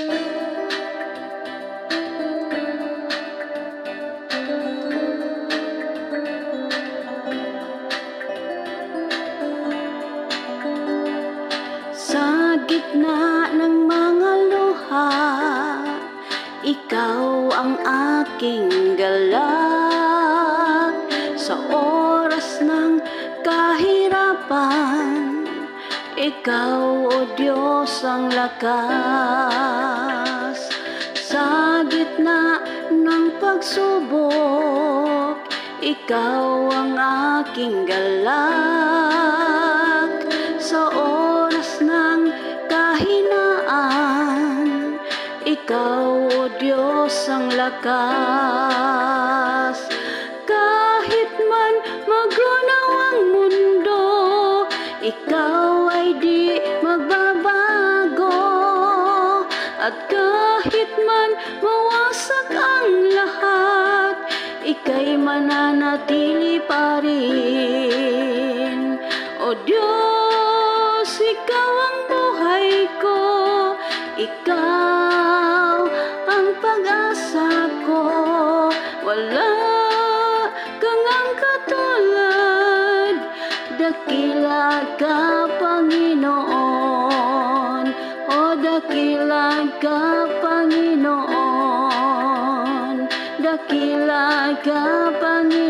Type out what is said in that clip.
Sa gitna ng mga luha, ikaw ang aking galak. Sa oras ng kahirapan, ikaw, O Diyos, ang lakas. Sa gitna ng pagsubok, ikaw ang aking galak. Sa oras ng kahinaan, ikaw, O Diyos, ang lakas. Kahit man magunaw ang mundo, ikaw ay di magbabago. At kahit man mawasak ang lahat, ika'y mananatili pa rin. O Diyos, ikaw ang buhay ko, ikaw ang pag-asa ko. Wala kang ang katulad, dakila ka, Panginoon. O dakila ka, Panginoon. Dakila ka, Panginoon.